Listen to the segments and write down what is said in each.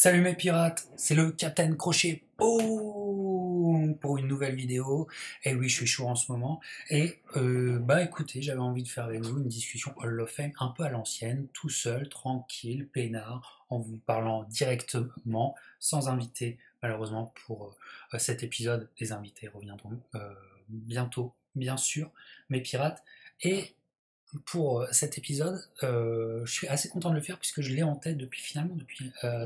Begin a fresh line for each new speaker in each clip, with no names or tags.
Salut mes pirates, c'est le Captain Crochet pour une nouvelle vidéo. Et oui, je suis chaud en ce moment. Et bah écoutez, j'avais envie de faire avec vous une discussion Hall of Fame un peu à l'ancienne, tout seul, tranquille, peinard, en vous parlant directement, sans invité. Malheureusement pour cet épisode, les invités reviendront bientôt, bien sûr, mes pirates. Et pour cet épisode, je suis assez content de le faire puisque je l'ai en tête depuis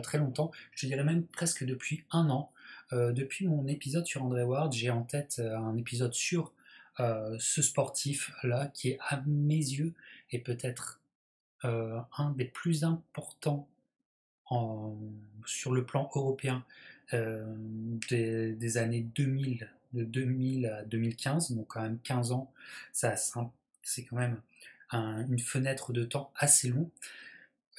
très longtemps. Je dirais même presque depuis un an. Depuis mon épisode sur André Ward, j'ai en tête un épisode sur ce sportif-là qui est à mes yeux et peut-être un des plus importants en- sur le plan européen des années 2000, de 2000 à 2015, donc quand même 15 ans. Ça, c'est quand même une fenêtre de temps assez long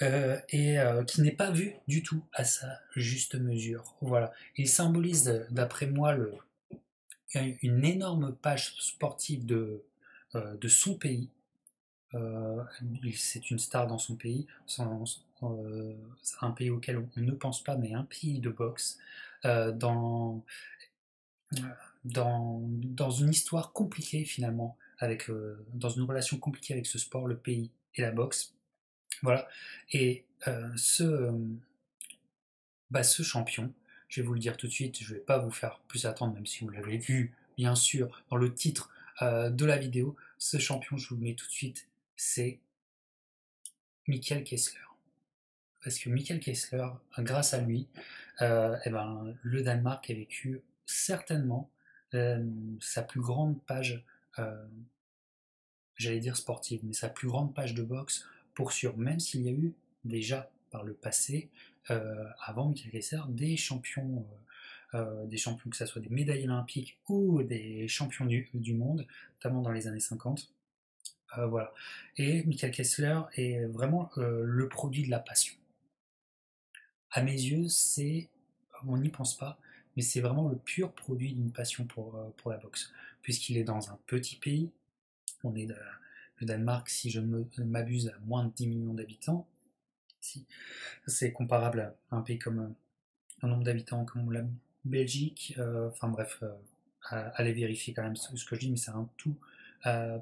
et qui n'est pas vu du tout à sa juste mesure. Voilà. Il symbolise, d'après moi, une énorme page sportive de son pays. C'est une star dans son pays, c'est un pays auquel on ne pense pas, mais un pays de boxe, euh, dans, dans une histoire compliquée finalement, dans une relation compliquée avec ce sport, le pays et la boxe. Voilà. Et ce champion, je vais vous le dire tout de suite, je ne vais pas vous faire plus attendre, même si vous l'avez vu, bien sûr, dans le titre de la vidéo. Ce champion, je vous le mets tout de suite, c'est Mikkel Kessler. Parce que Mikkel Kessler, grâce à lui, le Danemark a vécu certainement sa plus grande page, euh, j'allais dire sportive, mais sa plus grande page de boxe pour sûr, même s'il y a eu déjà par le passé, avant Mikkel Kessler, des champions que ce soit des médailles olympiques ou des champions du monde, notamment dans les années 50. Voilà. Et Mikkel Kessler est vraiment le produit de la passion. À mes yeux, on n'y pense pas, mais c'est vraiment le pur produit d'une passion pour la boxe, puisqu'il est dans un petit pays. On est le Danemark, si je ne m'abuse, à moins de 10 millions d'habitants. Si. C'est comparable à un pays comme un nombre d'habitants comme la Belgique. Enfin bref, allez vérifier quand même ce que je dis, mais c'est un tout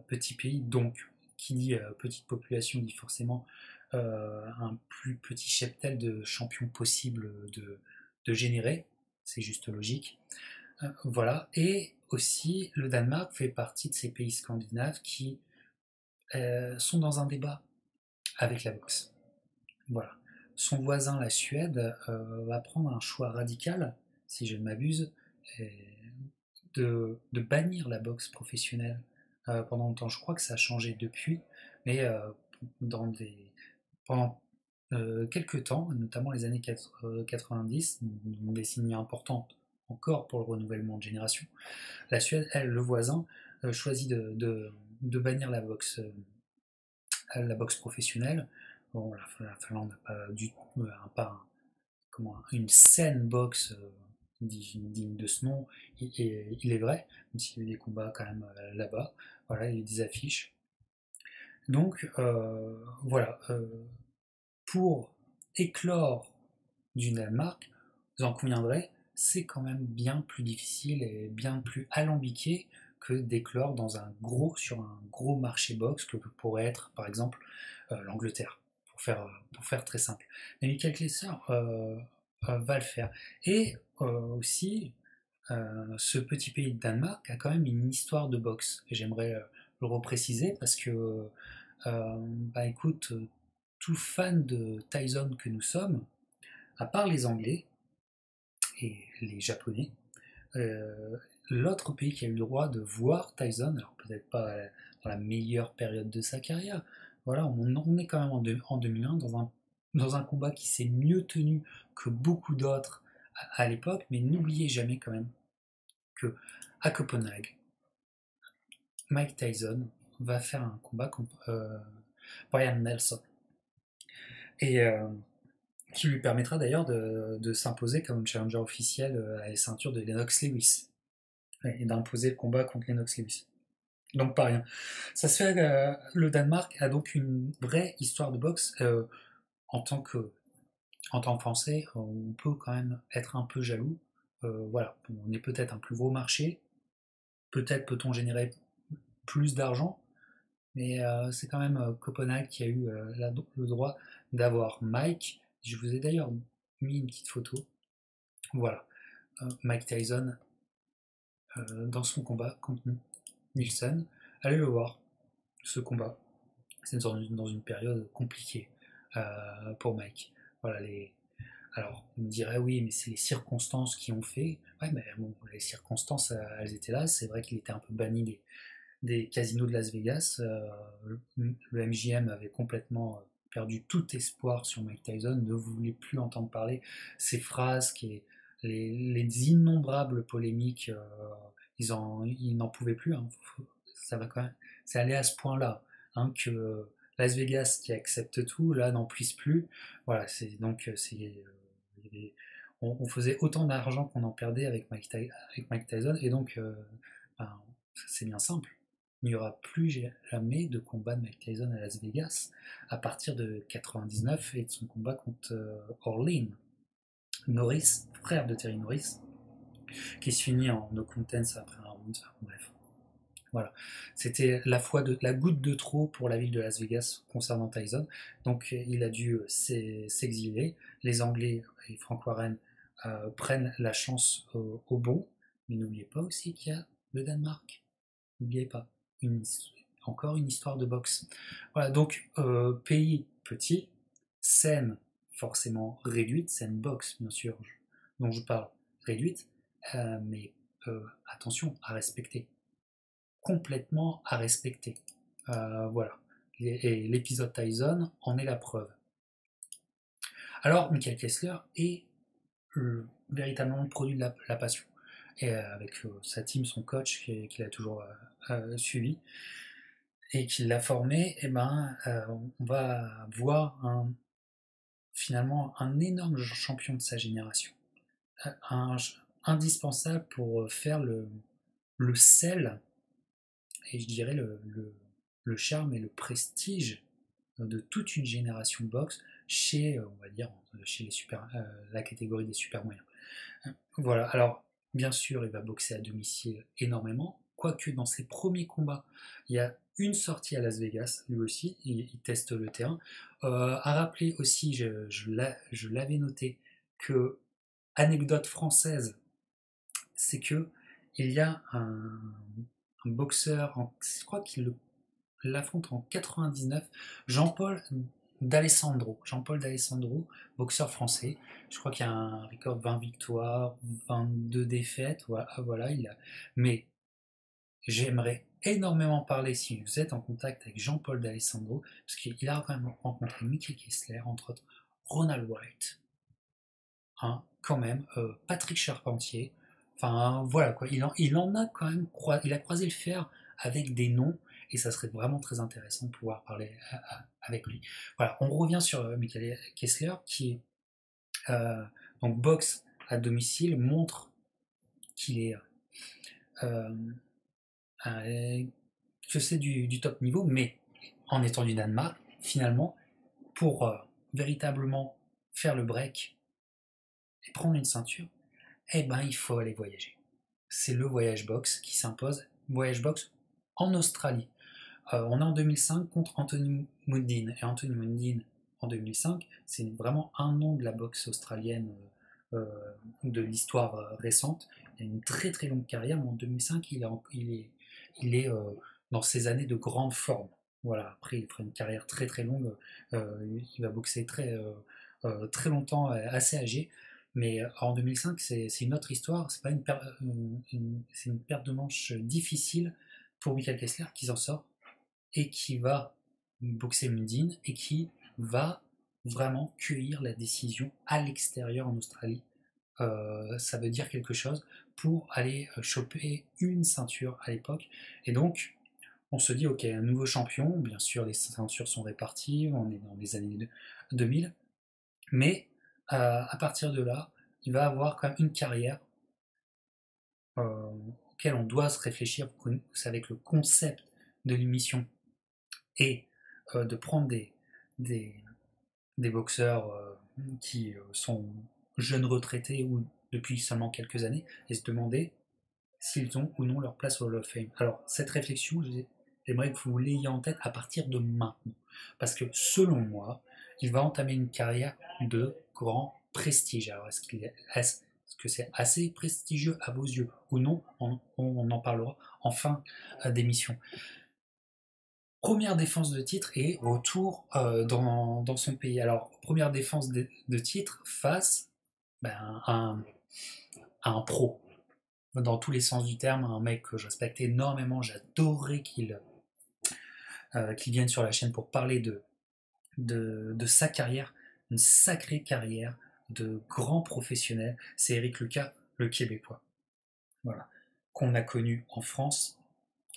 petit pays. Donc, qui dit petite population dit forcément un plus petit cheptel de champions possibles de générer. C'est juste logique. Voilà. Et aussi, le Danemark fait partie de ces pays scandinaves qui sont dans un débat avec la boxe. Voilà. Son voisin, la Suède, va prendre un choix radical, si je ne m'abuse, de bannir la boxe professionnelle pendant longtemps. Je crois que ça a changé depuis, mais dans des, pendant quelques temps, notamment les années 90, une décennie importante encore pour le renouvellement de génération, la Suède, elle, le voisin, choisit de bannir la boxe professionnelle. Bon, la Finlande n'a pas une saine boxe digne de ce nom, il est vrai, même s'il y a eu des combats quand même là-bas. Voilà, il y a des affiches. Donc voilà, pour éclore du Danemark, vous en conviendrez, c'est quand même bien plus difficile et bien plus alambiqué que d'éclore sur un gros marché box que pourrait être par exemple l'Angleterre, pour faire très simple. Mais Michael Klesser va le faire. Et aussi, ce petit pays de Danemark a quand même une histoire de boxe. Et j'aimerais le repréciser parce que, bah écoute, tout fan de Tyson que nous sommes, à part les Anglais et les Japonais, euh, l'autre pays qui a eu le droit de voir Tyson, alors peut-être pas dans la meilleure période de sa carrière, voilà, on est quand même en 2001 dans un combat qui s'est mieux tenu que beaucoup d'autres à l'époque, mais n'oubliez jamais quand même que à Copenhague, Mike Tyson va faire un combat contre Brian Nelson. Et qui lui permettra d'ailleurs de s'imposer comme challenger officiel à la ceinture de Lennox Lewis et d'imposer le combat contre Lennox Lewis. Donc pas rien. Ça se fait, le Danemark a donc une vraie histoire de boxe en tant que en tant que Français, on peut quand même être un peu jaloux. Voilà, on est peut-être un plus gros marché, peut-être peut-on générer plus d'argent, mais c'est quand même Copenhague qui a eu le droit d'avoir Mike. Je vous ai d'ailleurs mis une petite photo. Voilà, Mike Tyson dans son combat contre Nielsen. Allez le voir, ce combat. C'est dans une période compliquée pour Mike. Voilà, alors, on me dirait oui, mais c'est les circonstances qui ont fait. Ouais, mais bon, les circonstances, elles étaient là. C'est vrai qu'il était un peu banni des casinos de Las Vegas. Le MGM avait complètement perdu tout espoir sur Mike Tyson, ne voulait plus entendre parler. Ses phrases, les innombrables polémiques, ils n'en pouvaient plus. Hein. Ça va quand même, c'est allé à ce point-là hein, que Las Vegas, qui accepte tout, là n'en puisse plus. Voilà, c'est donc on faisait autant d'argent qu'on en perdait avec Mike Tyson, et donc ben, c'est bien simple. Il n'y aura plus jamais de combat de Mike Tyson à Las Vegas à partir de 99 et de son combat contre Orlean. Norris, frère de Terry Norris, qui se finit en no contest après un round. Enfin, bref. Voilà. C'était la goutte de trop pour la ville de Las Vegas concernant Tyson. Donc il a dû s'exiler. Les Anglais et Frank Warren prennent la chance au bon. Mais n'oubliez pas aussi qu'il y a le Danemark. N'oubliez pas. Une, encore une histoire de boxe. Voilà, donc pays petit, scène forcément réduite, scène boxe bien sûr, dont je parle réduite, mais attention à respecter, complètement à respecter. Voilà. Et l'épisode Tyson en est la preuve. Alors, Michael Kessler est véritablement le produit de la passion. Et avec sa team, son coach, qu'il a toujours suivi et qui l'a formé, et ben, on va voir finalement un énorme champion de sa génération. Un, indispensable pour faire le sel et je dirais le charme et le prestige de toute une génération de boxe chez, on va dire, chez la catégorie des super moyens. Voilà, alors bien sûr, il va boxer à domicile énormément, quoique dans ses premiers combats, il y a une sortie à Las Vegas, lui aussi, il teste le terrain. À rappeler aussi, je l'avais noté, que, anecdote française, c'est que il y a un boxeur, je crois qu'il l'affronte en 99, Jean-Paul Jean-Paul D'Alessandro, boxeur français. Je crois qu'il y a un record 20 victoires, 22 défaites. Voilà, Mais j'aimerais énormément parler, si vous êtes en contact avec Jean-Paul D'Alessandro, parce qu'il a quand même rencontré Mickey Kessler, entre autres Ronald White, hein, quand même, Patrick Charpentier. Enfin, voilà quoi. Il en a quand même il a croisé le fer avec des noms et ça serait vraiment très intéressant de pouvoir parler avec lui. Voilà, on revient sur Michael Kessler qui donc boxe à domicile, montre qu'il est euh, que c'est du top niveau, mais en étant du Danemark, finalement, pour véritablement faire le break et prendre une ceinture, eh ben il faut aller voyager. C'est le voyage box qui s'impose, voyage box en Australie. On est en 2005 contre Anthony Mundine. Et Anthony Mundine, en 2005, c'est vraiment un nom de la boxe australienne de l'histoire récente. Il a une très très longue carrière, mais en 2005, il est dans ses années de grande forme. Voilà, après, il fera une carrière très très longue. Il va boxer très longtemps, assez âgé. Mais en 2005, c'est une autre histoire. C'est pas c'est une perte de manche difficile pour Michael Kessler qui s'en sort et qui va boxer Mundine et qui va vraiment cueillir la décision à l'extérieur en Australie. Ça veut dire quelque chose pour aller choper une ceinture à l'époque. Et donc, on se dit, ok, un nouveau champion, bien sûr, les ceintures sont réparties, on est dans les années 2000, mais à partir de là, il va avoir quand même une carrière auquel on doit se réfléchir. Vous savez que le concept de l'émission est de prendre des boxeurs qui sont jeunes retraités ou depuis seulement quelques années et se demander s'ils ont ou non leur place au Hall of Fame. Alors, cette réflexion, j'aimerais que vous l'ayez en tête à partir de maintenant. Parce que, selon moi, il va entamer une carrière de grand prestige. Alors, est-ce que c'est assez prestigieux à vos yeux ou non? On en parlera en fin d'émission. Première défense de titre et retour dans son pays. Alors, première défense de titre face à un pro, dans tous les sens du terme, un mec que je respectais énormément, j'adorais qu'il vienne sur la chaîne pour parler de sa carrière, une sacrée carrière de grand professionnel, c'est Eric Lucas, le Québécois. Voilà. Qu'on a connu en France,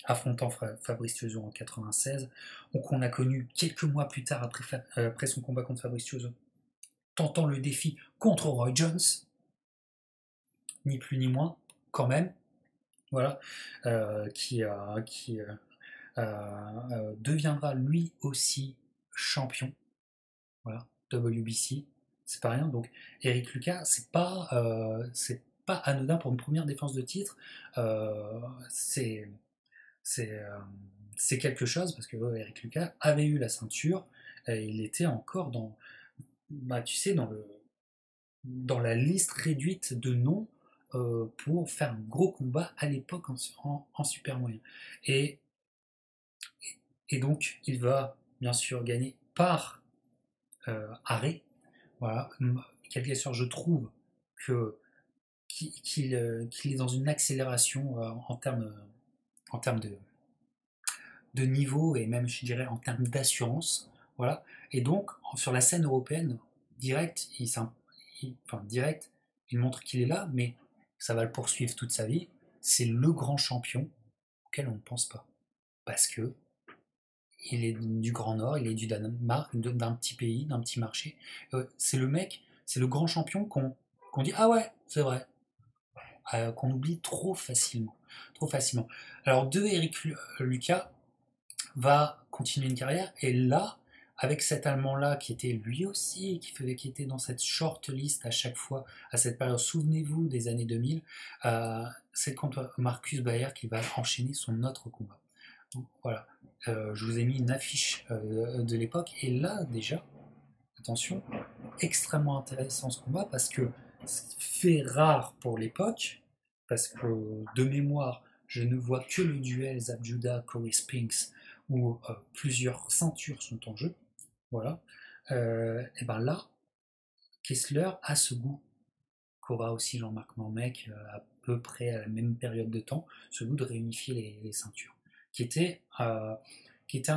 affrontant Fabrice Thiauzot en 96, ou qu'on a connu quelques mois plus tard après son combat contre Fabrice Thiauzot, tentant le défi contre Roy Jones, ni plus ni moins, quand même, voilà, qui deviendra lui aussi champion, voilà, WBC, c'est pas rien. Donc Eric Lucas, c'est pas anodin pour une première défense de titre, c'est c'est c'est quelque chose parce que Eric Lucas avait eu la ceinture et il était encore dans, tu sais, dans la liste réduite de noms pour faire un gros combat à l'époque en super moyen. Et, et donc, il va bien sûr gagner par arrêt. Voilà. Quelque sorte, je trouve que qu'il est dans une accélération en termes de niveau et même, je dirais, en termes d'assurance. Voilà. Et donc, sur la scène européenne, direct, direct, il montre qu'il est là, mais ça va le poursuivre toute sa vie. C'est le grand champion auquel on ne pense pas. Parce que il est du Grand Nord, il est du Danemark, d'un petit pays, d'un petit marché. C'est le mec, c'est le grand champion qu'on dit ah ouais, c'est vrai, qu'on oublie trop facilement, trop facilement. Alors Eric Lucas va continuer une carrière et là, avec cet Allemand-là qui était lui aussi, qui était dans cette short list à chaque fois, à cette période, souvenez-vous des années 2000, c'est contre Marcus Bayer qui va enchaîner son autre combat. Donc, voilà, je vous ai mis une affiche de l'époque et là déjà, attention, extrêmement intéressant ce combat parce que c'est fait rare pour l'époque, parce que de mémoire, je ne vois que le duel Zab Judah, Corey Spinks, où plusieurs ceintures sont en jeu. Voilà. Et ben là, Kessler a ce goût qu'aura aussi Jean-Marc Mormec à peu près à la même période de temps, ce goût de réunifier les ceintures, qui était un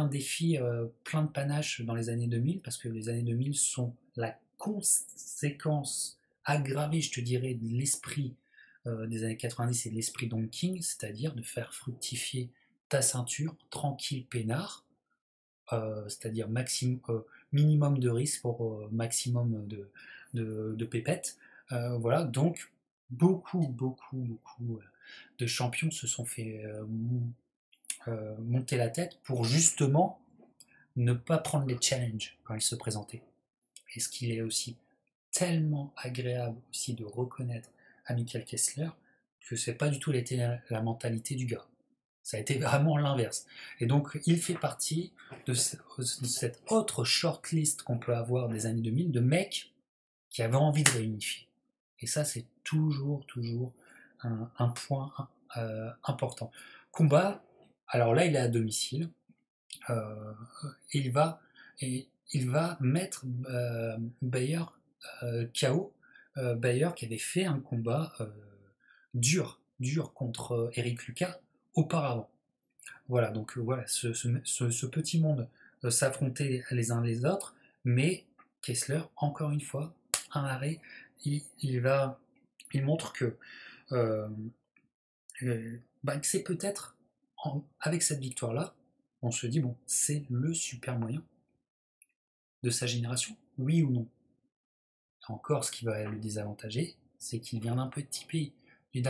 défi plein de panache dans les années 2000, parce que les années 2000 sont la conséquence aggravée, je te dirais, de l'esprit des années 90 et de l'esprit Don King, c'est-à-dire de faire fructifier ta ceinture tranquille, peinard, c'est-à-dire minimum de risque pour maximum de pépettes. Voilà, donc beaucoup de champions se sont fait monter la tête pour justement ne pas prendre les challenges quand ils se présentaient. Et ce qu'il est aussi tellement agréable aussi de reconnaître à Michael Kessler que c'est pas du tout la mentalité du gars. Ça a été vraiment l'inverse. Et donc, il fait partie de cette autre shortlist qu'on peut avoir des années 2000 de mecs qui avaient envie de réunifier. Et ça, c'est toujours un point important. Combat, alors là, il est à domicile. Il va mettre Bayer KO. Bayer qui avait fait un combat dur contre Eric Lucas auparavant. Voilà, donc voilà, ce petit monde s'affrontait les uns les autres, mais Kessler, encore une fois, un arrêt, il montre que c'est peut-être, avec cette victoire-là, on se dit, bon, c'est le super moyen de sa génération, oui ou non. Encore, ce qui va le désavantager, c'est qu'il vient d'un petit pays, du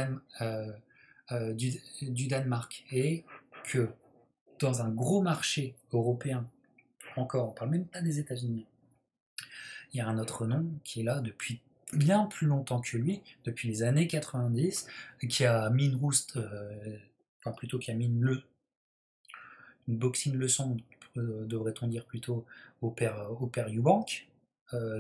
Danemark, et que dans un gros marché européen, encore, on ne parle même pas des États-Unis, il y a un autre nom qui est là depuis bien plus longtemps que lui, depuis les années 90, qui a mis une rouste, enfin plutôt qui a mis une boxing leçon, devrait-on dire plutôt, au père Eubank,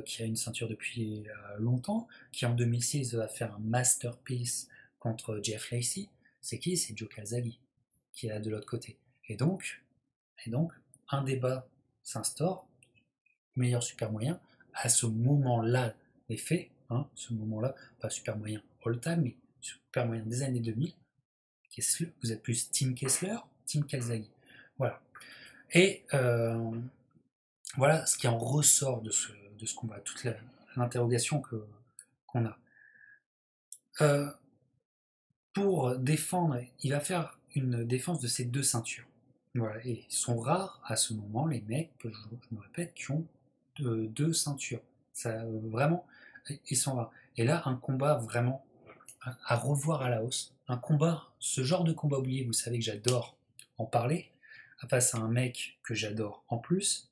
qui a une ceinture depuis longtemps, qui en 2006 va faire un masterpiece contre Jeff Lacey. C'est qui? C'est Joe Calzaghe, qui est là de l'autre côté. Et donc, un débat s'instaure, meilleur super moyen, à ce moment-là des faits, hein, ce moment-là, pas super moyen all-time, mais super moyen des années 2000, Kessler, vous êtes plus Team Kessler, Team Calzaghe. Voilà. Et voilà ce qui en ressort de ce combat, toute l'interrogation qu'on a. Pour défendre, il va faire une défense de ces deux ceintures. Voilà. Et ils sont rares à ce moment, les mecs, je me répète, qui ont deux ceintures. Ça, vraiment, ils sont rares. Et là, un combat vraiment à revoir à la hausse. Un combat, ce genre de combat oublié, vous savez que j'adore en parler, face à un mec que j'adore en plus.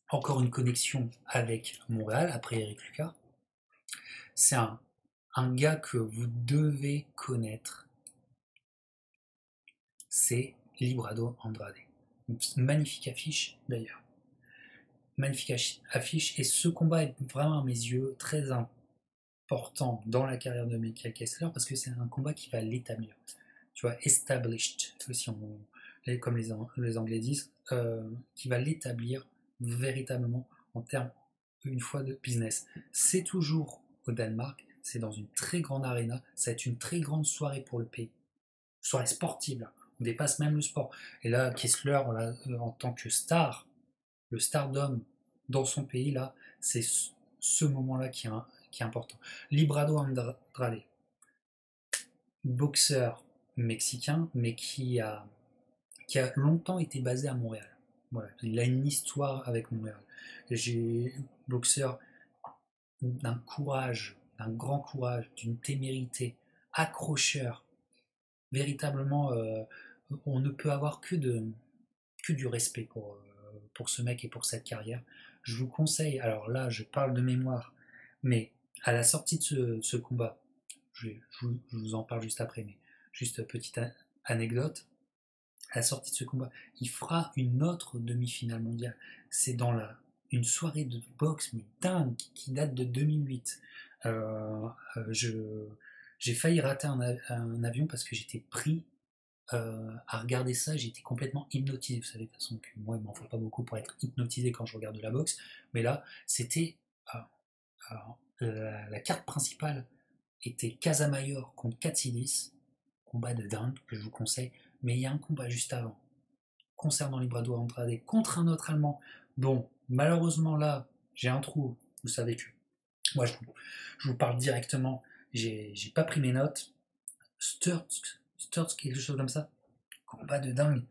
Encore une connexion avec Montréal, après Eric Lucas. C'est un gars que vous devez connaître. C'est Librado Andrade. Une magnifique affiche d'ailleurs. Magnifique affiche. Et ce combat est vraiment à mes yeux très important dans la carrière de Michael Kessler parce que c'est un combat qui va l'établir. Tu vois, established, si comme les Anglais disent, qui va l'établir véritablement en termes, une fois, de business. C'est toujours au Danemark, c'est dans une très grande arena, ça va être une très grande soirée pour le pays. Soirée sportive, là. On dépasse même le sport. Et là, Kessler, là, en tant que star, le stardom dans son pays, là, c'est ce moment-là qui est important. Librado Andrade, boxeur mexicain, mais qui a longtemps été basé à Montréal. Voilà, il a une histoire avec Montréal. J'ai boxeur d'un courage, d'un grand courage, d'une témérité, accrocheur. Véritablement, on ne peut avoir que du respect pour ce mec et pour cette carrière. Je vous conseille, alors là, je parle de mémoire, mais à la sortie de ce combat, je vous en parle juste après, mais juste petite anecdote, à la sortie de ce combat, il fera une autre demi-finale mondiale. C'est dans une soirée de boxe, mais dingue, qui date de 2008. J'ai failli rater un avion parce que j'étais pris à regarder ça, j'étais complètement hypnotisé. Vous savez, de toute façon, que moi, il m'en faut pas beaucoup pour être hypnotisé quand je regarde de la boxe. Mais là, c'était. La carte principale était Casamayor contre Katsidis. Combat de dingue que je vous conseille. Mais il y a un combat juste avant, concernant Librado Andrade, contre un autre Allemand, dont malheureusement là, j'ai un trou. Vous savez que moi, je vous parle directement. J'ai pas pris mes notes. Sturz, quelque chose comme ça. Combat de dingue.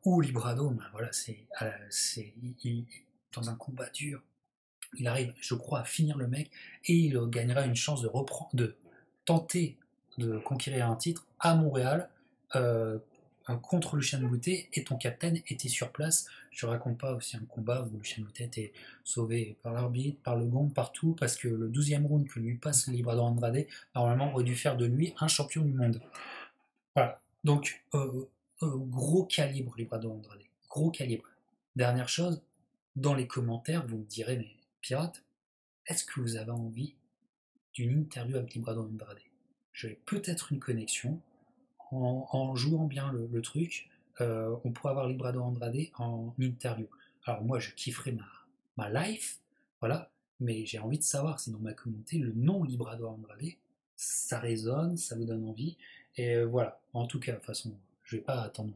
Ou Librado, ben voilà, dans un combat dur, il arrive, je crois, à finir le mec et il gagnera une chance de tenter de conquérir un titre à Montréal contre Lucien Boutet, et ton capitaine était sur place. Je ne raconte pas aussi un combat où Lucien Boutet était sauvé par l'arbitre, par le gong, partout, parce que le 12e round que lui passe Librado Andrade, normalement aurait dû faire de lui un champion du monde. Voilà. Donc, gros calibre, Librado Andrade. Gros calibre. Dernière chose, dans les commentaires, vous me direz, mais pirate, est-ce que vous avez envie d'une interview avec Librado Andrade? J'aurais peut-être une connexion. En jouant bien le truc, on pourrait avoir Librado Andrade en interview. Alors moi, je kifferais ma life, voilà, mais j'ai envie de savoir si dans ma communauté, le nom Librado Andrade, ça résonne, ça vous donne envie. Et voilà, en tout cas, de toute façon, je vais pas attendre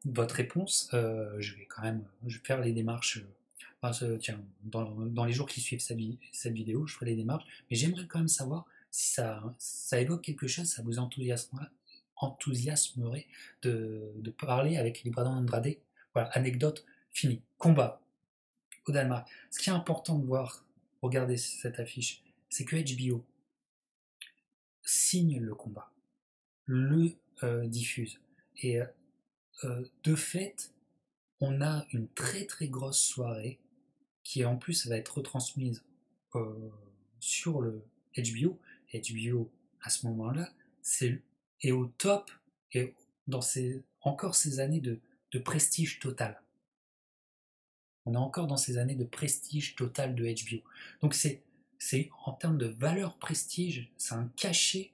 votre réponse. Je vais quand même faire les démarches. Tiens, dans les jours qui suivent cette vidéo, je ferai les démarches. Mais j'aimerais quand même savoir si ça évoque quelque chose, ça vous enthousiasmerait de parler avec Librado Andrade. Voilà, anecdote finie. Combat au Danemark. Ce qui est important de voir, regardez cette affiche, c'est que HBO signe le combat, le diffuse. Et de fait, on a une très très grosse soirée qui en plus va être retransmise euh, sur le HBO. HBO à ce moment-là est au top et dans encore ces années de prestige total. On est encore dans ces années de prestige total de HBO. Donc c'est en termes de valeur prestige, c'est un cachet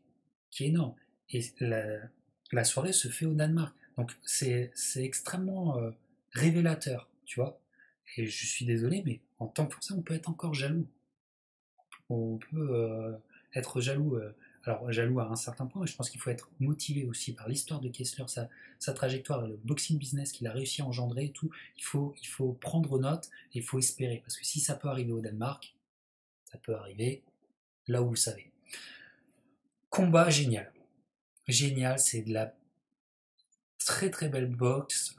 qui est énorme. Et la soirée se fait au Danemark. Donc c'est extrêmement révélateur, tu vois. Et je suis désolé, mais en tant que Français, on peut être encore jaloux. On peut être jaloux. Alors jaloux à un certain point, mais je pense qu'il faut être motivé aussi par l'histoire de Kessler, sa trajectoire, le boxing business qu'il a réussi à engendrer et tout. Il faut prendre note et il faut espérer. Parce que si ça peut arriver au Danemark, ça peut arriver là où vous savez. Combat génial. Génial, c'est de la très très belle boxe.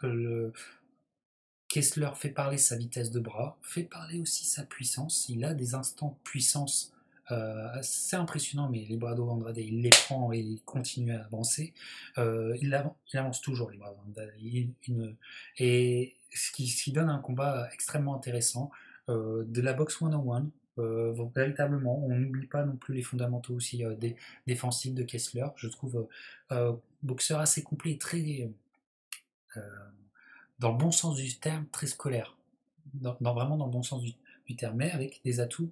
Kessler fait parler sa vitesse de bras, fait parler aussi sa puissance. Il a des instants de puissance assez impressionnants, mais les bras d'Andrade, il les prend et il continue à avancer. Il avance toujours, les bras d'Andrade. Et ce qui donne un combat extrêmement intéressant. De la boxe one-on-one, véritablement, on n'oublie pas non plus les fondamentaux aussi défensifs de Kessler. Je trouve boxeur assez complet et très euh, dans le bon sens du terme, très scolaire. Vraiment dans le bon sens du terme, mais avec des atouts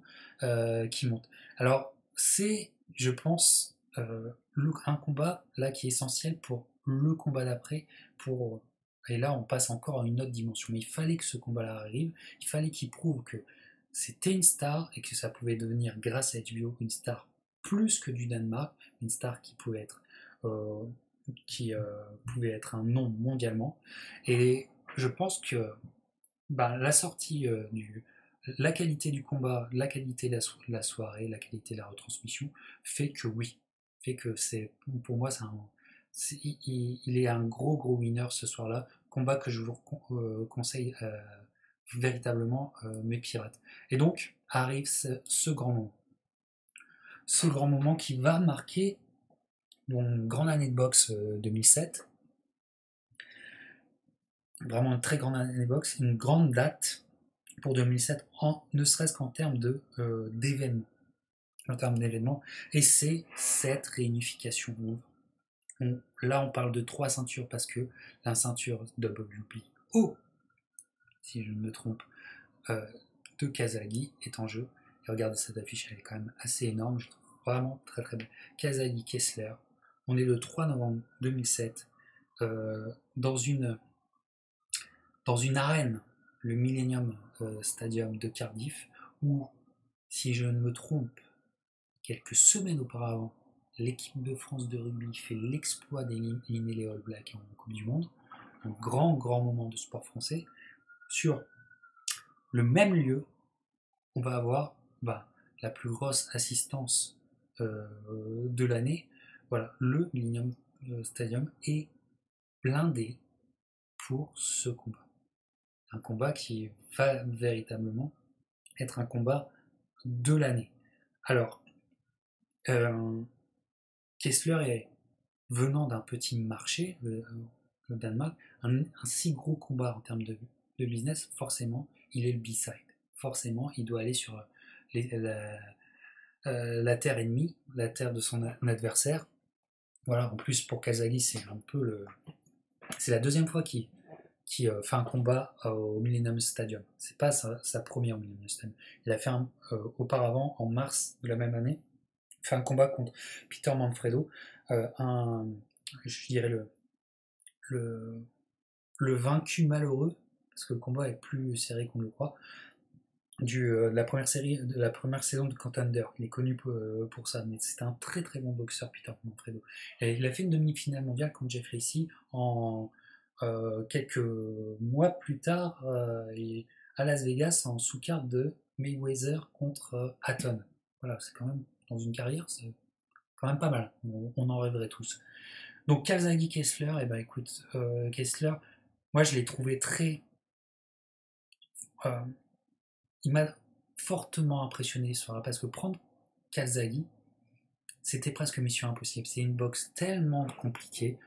qui montent. Alors, c'est, je pense, un combat là qui est essentiel pour le combat d'après, et là on passe encore à une autre dimension. Mais il fallait que ce combat-là arrive, il fallait qu'il prouve que c'était une star et que ça pouvait devenir, grâce à HBO, une star plus que du Danemark, une star qui pouvait être un nom mondialement. Et je pense que la sortie la qualité du combat, la qualité de la soirée, la qualité de la retransmission fait que oui, fait que pour moi il est un gros winner ce soir-là. Combat que je vous conseille véritablement mes pirates. Et donc arrive ce grand moment qui va marquer mon grande année de boxe 2007. Vraiment une très grande année de boxe, une grande date pour 2007, ne serait-ce qu'en termes d'événements. En termes d'événements, et c'est cette réunification. Là, on parle de 3 ceintures parce que la ceinture WBO, si je ne me trompe, euh, de Kazagi est en jeu. Et regardez cette affiche, elle est quand même assez énorme, je trouve vraiment très très belle. Kazagi Kessler, on est le 3 novembre 2007 dans une arène, le Millennium Stadium de Cardiff, où, si je ne me trompe, quelques semaines auparavant, l'équipe de France de rugby fait l'exploit d'éliminer les All Blacks en Coupe du Monde. Un grand moment de sport français. Sur le même lieu, on va avoir la plus grosse assistance de l'année. Voilà, le Millennium Stadium est blindé pour ce combat. Un combat qui va véritablement être un combat de l'année. Alors, Kessler est venant d'un petit marché, le Danemark, un si gros combat en termes de business, forcément, il est le B-side. Forcément, il doit aller sur la terre ennemie, la terre de son adversaire. Voilà, en plus, pour Kazagi, c'est la deuxième fois qu'il fait un combat au Millennium Stadium. C'est pas sa première au Millennium Stadium. Il a fait auparavant, en mars de la même année, fait un combat contre Peter Manfredo, je dirais le vaincu malheureux, parce que le combat est plus serré qu'on le croit, de la première saison de Contender. Il est connu pour ça, mais c'était un très très bon boxeur, Peter Manfredo. Et il a fait une demi-finale mondiale contre Jeff Lacey en quelques mois plus tard à Las Vegas en sous-carte de Mayweather contre Hatton. Voilà, c'est quand même dans une carrière, c'est quand même pas mal. On en rêverait tous. Donc Kazagi Kessler, et ben écoute, Kessler, moi je l'ai trouvé très. Il m'a fortement impressionné ce soir-là parce que prendre Kazagi, c'était presque mission impossible. C'est une boxe tellement compliquée,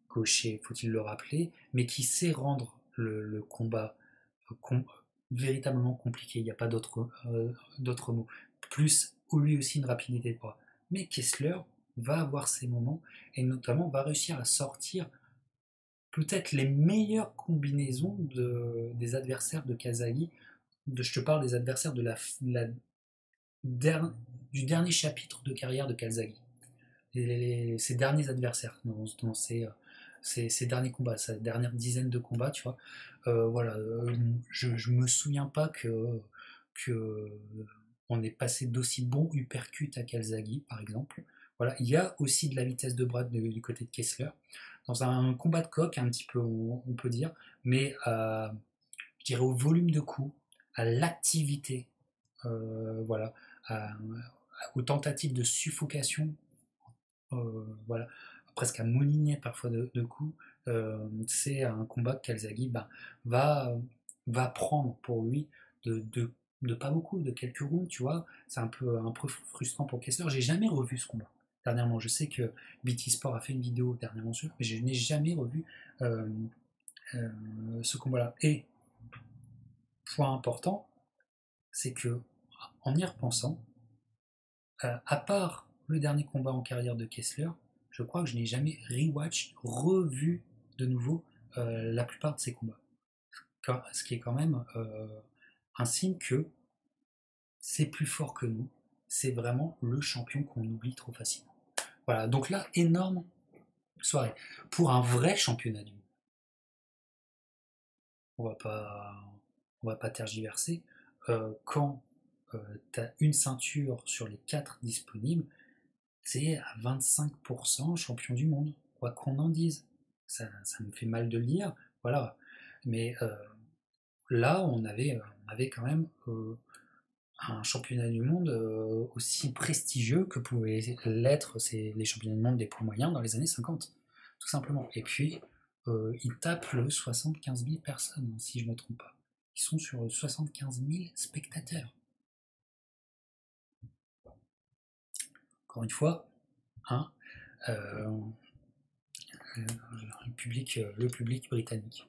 gaucher, faut-il le rappeler, mais qui sait rendre le combat véritablement compliqué, il n'y a pas d'autre mot. Plus lui aussi une rapidité de bras. Mais Kessler va avoir ses moments et notamment va réussir à sortir peut-être les meilleures combinaisons des adversaires de Kazagi. Je te parle des adversaires du dernier chapitre de carrière de Kazagi. Ses derniers adversaires dans ses derniers combats, sa dernière dizaine de combats, tu vois. Voilà, je me souviens pas que on est passé d'aussi bons uppercuts à Calzaghe, par exemple. Voilà, il y a aussi de la vitesse de bras du côté de Kessler. Dans un combat de coq, un petit peu, on peut dire, mais je dirais au volume de coups, à l'activité, voilà, aux tentatives de suffocation, voilà, presque à mouliner parfois de coups. C'est un combat que Calzaghe va, va prendre pour lui de pas beaucoup, de quelques rounds, tu vois. C'est un peu frustrant pour Kessler. J'ai jamais revu ce combat dernièrement. Je sais que BT Sport a fait une vidéo dernièrement sur, mais je n'ai jamais revu euh, euh, ce combat-là. Et point important, c'est que en y repensant, à part le dernier combat en carrière de Kessler, je crois que je n'ai jamais rewatch, revu de nouveau la plupart de ses combats. Ce qui est quand même un signe que c'est plus fort que nous. C'est vraiment le champion qu'on oublie trop facilement. Voilà, donc là, énorme soirée. Pour un vrai championnat du monde, on va pas, on va pas tergiverser. Quand tu as une ceinture sur les 4 disponibles, c'est à 25% champion du monde, quoi qu'on en dise. Ça me fait mal de le dire, voilà. Mais là, on avait quand même un championnat du monde aussi prestigieux que pouvaient l'être les championnats du monde des poids moyens dans les années 50, tout simplement. Et puis, ils tapent le 75 000 personnes, si je ne me trompe pas. Ils sont sur 75 000 spectateurs. Encore une fois, hein, euh, le public britannique.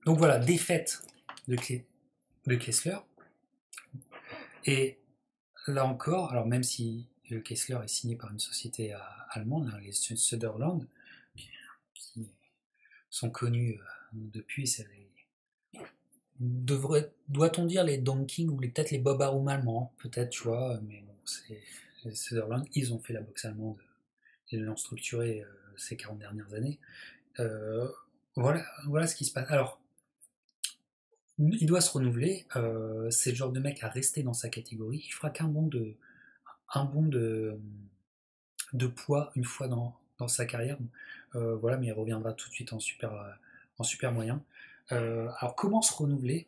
Donc voilà, défaite de Kessler. Et là encore, alors même si Kessler est signé par une société allemande, les Söderland, qui sont connus depuis, doit-on dire les Don King ou peut-être les Bob Arum allemands, peut-être, tu vois, mais bon, c'est les Söderland, ils ont fait la boxe allemande, ils l'ont structurée ces 40 dernières années. Euh, voilà ce qui se passe. Alors, il doit se renouveler, c'est le genre de mec à rester dans sa catégorie, il fera qu'un un bond de poids une fois dans sa carrière, voilà, mais il reviendra tout de suite en super moyen. Alors comment se renouveler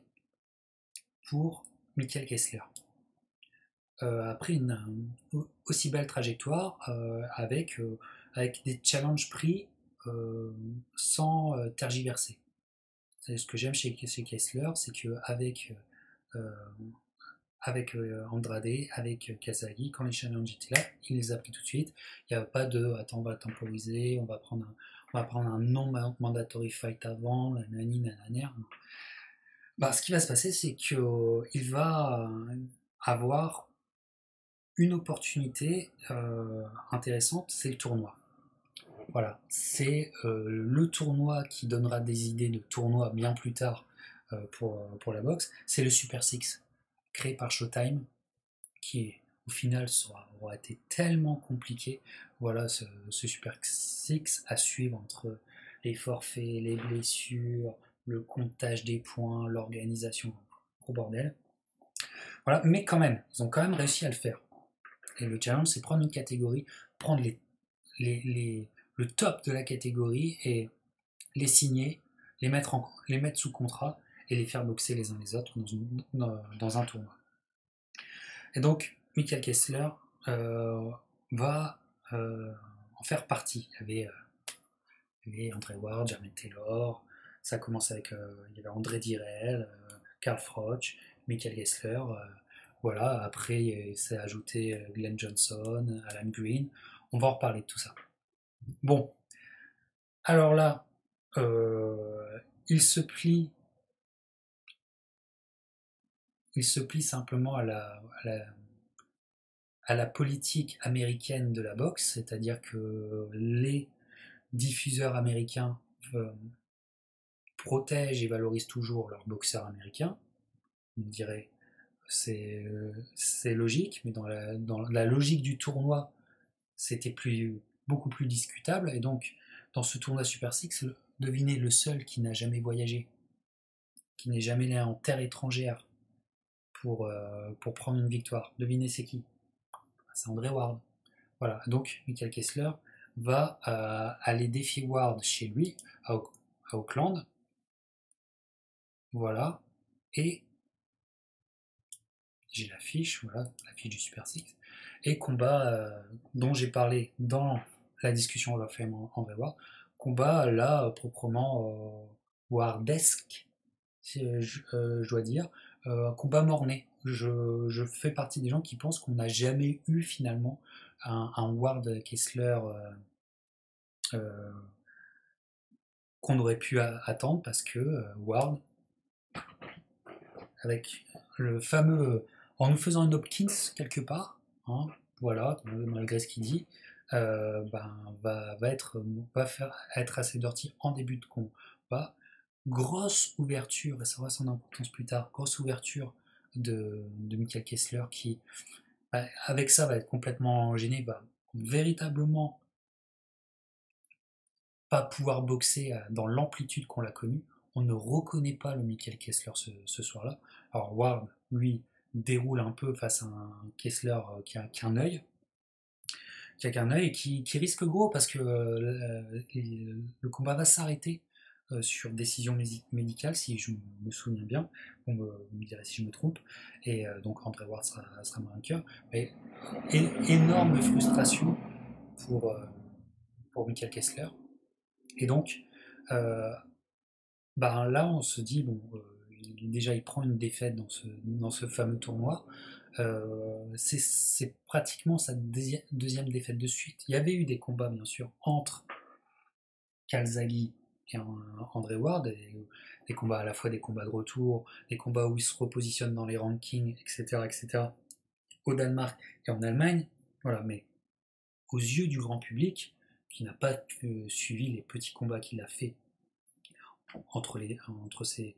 pour Michael Kessler après une aussi belle trajectoire avec des challenges pris sans tergiverser. C'est ce que j'aime chez Kessler, c'est qu'avec avec Andrade, avec Kazagi, quand les challenges étaient là, il les a pris tout de suite. Il n'y a pas de attends, on va temporiser, on va prendre un non-mandatory fight avant, nanani, nananer. Bah, ce qui va se passer, c'est qu'il va avoir une opportunité intéressante, c'est le tournoi. Voilà, c'est le tournoi qui donnera des idées de tournoi bien plus tard pour la boxe. C'est le Super Six, créé par Showtime, qui au final aura été tellement compliqué. Voilà, ce Super Six à suivre entre les forfaits, les blessures, le comptage des points, l'organisation, gros bordel. Voilà, mais quand même, ils ont quand même réussi à le faire. Et le challenge, c'est prendre une catégorie, prendre le top de la catégorie et les signer, les mettre sous contrat et les faire boxer les uns les autres dans un tournoi. Et donc, Michael Kessler va en faire partie. Il y avait André Ward, Jermaine Taylor, ça commence avec il y avait André Dirrell, Carl Froch, Michael Kessler. Voilà, après, s'est ajouté Glenn Johnson, Alan Green. On va en reparler de tout ça. Bon, alors là, il se plie il se plie simplement à la politique américaine de la boxe, c'est-à-dire que les diffuseurs américains protègent et valorisent toujours leurs boxeurs américains. On dirait c'est logique, mais dans la logique du tournoi, c'était beaucoup plus discutable. Et donc, dans ce tournoi Super Six, devinez le seul qui n'a jamais voyagé, qui n'est jamais allé en terre étrangère pour prendre une victoire. Devinez c'est qui? C'est André Ward. Voilà, donc Michael Kessler va aller défier Ward chez lui, à Auckland. Voilà, et j'ai l'affiche, voilà, l'affiche du Super Six, et combat dont j'ai parlé dans la discussion Hall of Fame en vrai Ward, combat là proprement Wardesque, si je dois dire, combat morné. Je fais partie des gens qui pensent qu'on n'a jamais eu finalement un Ward Kessler euh, qu'on aurait pu attendre parce que Ward, avec le fameux, en nous faisant une Hopkins quelque part, hein, voilà, malgré ce qu'il dit, va être assez dirty en début de combat. Grosse ouverture, et ça aura son importance plus tard, grosse ouverture de Michael Kessler qui, avec ça, va être complètement gêné, va véritablement pas pouvoir boxer dans l'amplitude qu'on l'a connu. On ne reconnaît pas le Michael Kessler ce soir-là. Alors Ward, lui, déroule un peu face à un Kessler qui a qu'un œil, et qui risque gros parce que le combat va s'arrêter sur décision médicale, si je me souviens bien. On me dirait si je me trompe. Et donc André Ward sera vainqueur. Mais énorme frustration pour Michael Kessler. Et donc, là, on se dit, bon, déjà, il prend une défaite dans ce fameux tournoi. C'est pratiquement sa deuxième défaite de suite. Il y avait eu des combats, bien sûr, entre Calzaghe et André Ward, des combats à la fois des combats de retour, des combats où il se repositionne dans les rankings, etc., au Danemark et en Allemagne. Voilà, mais aux yeux du grand public, qui n'a pas suivi les petits combats qu'il a fait entre ces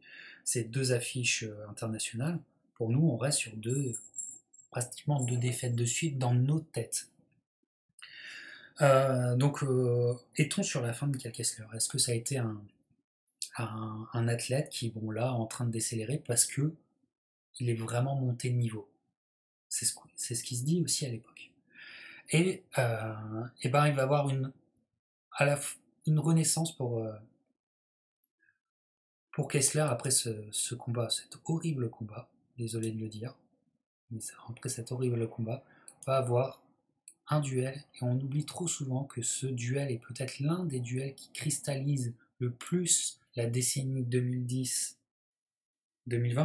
deux affiches internationales, pour nous, on reste sur pratiquement deux défaites de suite dans nos têtes. Donc, est-on sur la fin de Michael Kessler? Est-ce que ça a été un athlète qui, bon, là, est en train de décélérer parce que il est vraiment monté de niveau? C'est ce qui se dit aussi à l'époque. Et il va avoir une renaissance pour Kessler après ce combat, cet horrible combat, désolé de le dire, mais après cet horrible combat, va avoir un duel, et on oublie trop souvent que ce duel est peut-être l'un des duels qui cristallise le plus la décennie 2010-2020,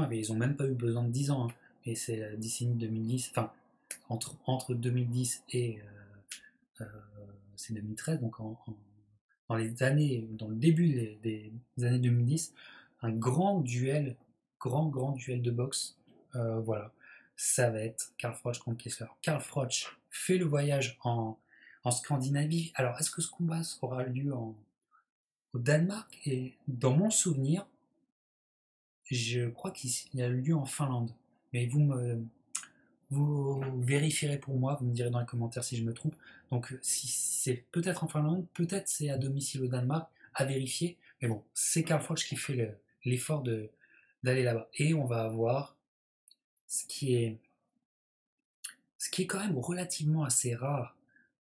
mais ils n'ont même pas eu besoin de 10 ans, hein, et c'est la décennie 2010, enfin, entre 2010 et c'est 2013, donc dans le début des années 2010, un grand duel de boxe, voilà, ça va être Carl Froch contre Kessler. Carl Froch fait le voyage en Scandinavie. Alors, est-ce que ce combat aura lieu au Danemark? Et dans mon souvenir, je crois qu'il a lieu en Finlande. Mais vous vérifierez pour moi, vous me direz dans les commentaires si je me trompe. Donc si c'est peut-être en Finlande, peut-être c'est à domicile au Danemark, à vérifier. Mais bon, c'est Carl Froch qui fait l'effort d'aller là-bas. Et on va avoir ce qui est quand même relativement assez rare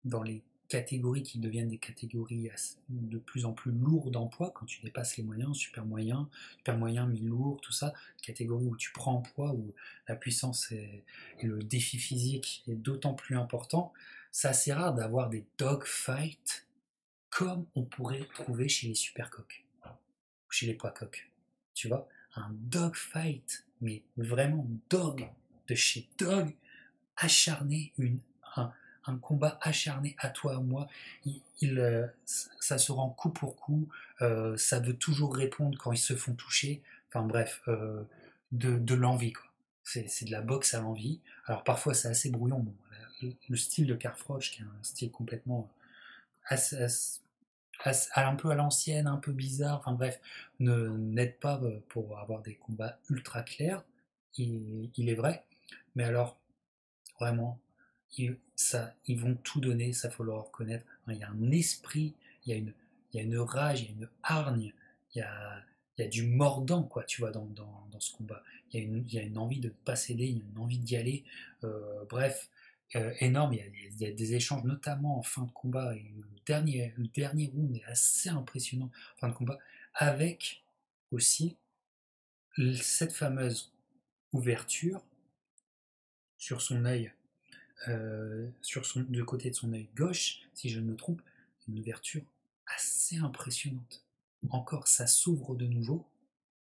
dans les catégories qui deviennent des catégories de plus en plus lourdes en poids, quand tu dépasses les moyens, super moyen, mi-lourd, tout ça, catégories où tu prends en poids, où la puissance et le défi physique est d'autant plus important. C'est assez rare d'avoir des dogfights comme on pourrait trouver chez les supercoques, ou chez les poids coques. Tu vois, un dogfight, mais vraiment dog, de chez dog, acharné, un combat acharné à toi, à moi. Ça se rend coup pour coup, ça veut toujours répondre quand ils se font toucher. Enfin bref, de l'envie, quoi. c'est de la boxe à l'envie. Alors parfois c'est assez brouillon. Bon, le style de Carfroch, qui est un style complètement un peu à l'ancienne, un peu bizarre, enfin bref, n'aide pas pour avoir des combats ultra clairs, il est vrai. Mais alors, vraiment, ils vont tout donner, ça faut le reconnaître. Il y a un esprit, il y a une, il y a une rage, il y a une hargne, il y a, il y a du mordant, quoi, tu vois, dans ce combat. Il y a une envie de ne pas céder, il y a une envie d'y aller. Bref, énorme. Il y a des échanges, notamment en fin de combat. Et le dernier round est assez impressionnant en fin de combat, avec aussi cette fameuse ouverture sur son œil de côté de son œil gauche, si je ne me trompe, une ouverture assez impressionnante. Encore, ça s'ouvre de nouveau.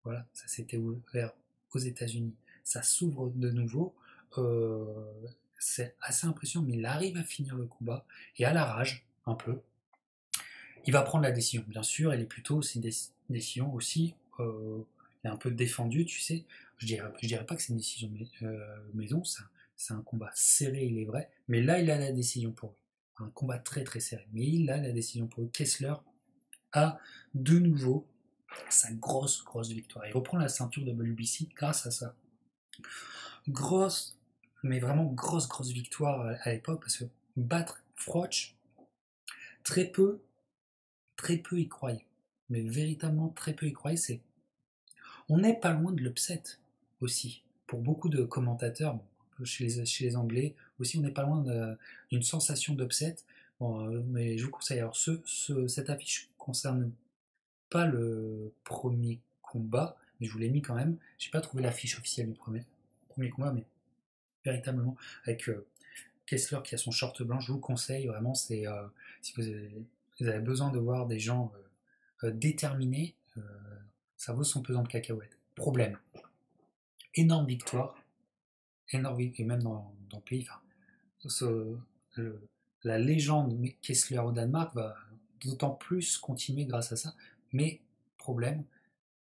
Voilà, ça s'était ouvert aux États-Unis. Ça s'ouvre de nouveau. Euh, c'est assez impressionnant, mais il arrive à finir le combat et à la rage, un peu. Il va prendre la décision, bien sûr. Elle est plutôt, c'est une décision aussi. Il est un peu défendu, tu sais. Je dirais pas que c'est une décision maison, c'est un combat serré, il est vrai, mais là il a la décision pour lui. Un combat très très serré, mais il a la décision pour lui. Kessler a de nouveau sa grosse victoire. Il reprend la ceinture de WBC grâce à ça. Grosse, mais vraiment grosse victoire à l'époque, parce que battre Froch, très peu y croyaient. Mais véritablement très peu y croyaient. On n'est pas loin de l'upset aussi. Pour beaucoup de commentateurs, bon, chez les Anglais aussi, on n'est pas loin d'une sensation d'upset. Bon, mais je vous conseille. Alors, cette affiche ne concerne pas le premier combat, mais je vous l'ai mis quand même. J'ai pas trouvé l'affiche officielle du premier combat, mais véritablement avec Kessler qui a son short blanc, je vous conseille vraiment. Si vous avez besoin de voir des gens déterminés, ça vaut son pesant de cacahuètes. Problème, énorme victoire, et même dans le pays, enfin, ce- le- la légende Kessler au Danemark va d'autant plus continuer grâce à ça. Mais problème,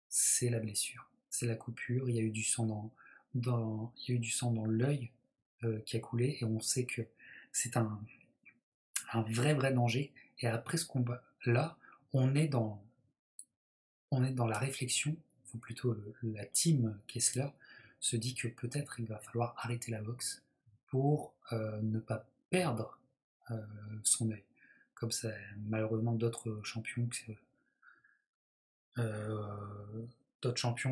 c'est la blessure, c'est la coupure. Il y a eu du sang il y a eu du sang dans l'œil qui a coulé, et on sait que c'est un vrai danger. Et après ce combat-là, on est dans, on est dans la réflexion, ou plutôt la team Kessler se dit que peut-être il va falloir arrêter la boxe pour ne pas perdre euh, son œil. Comme ça, malheureusement, d'autres champions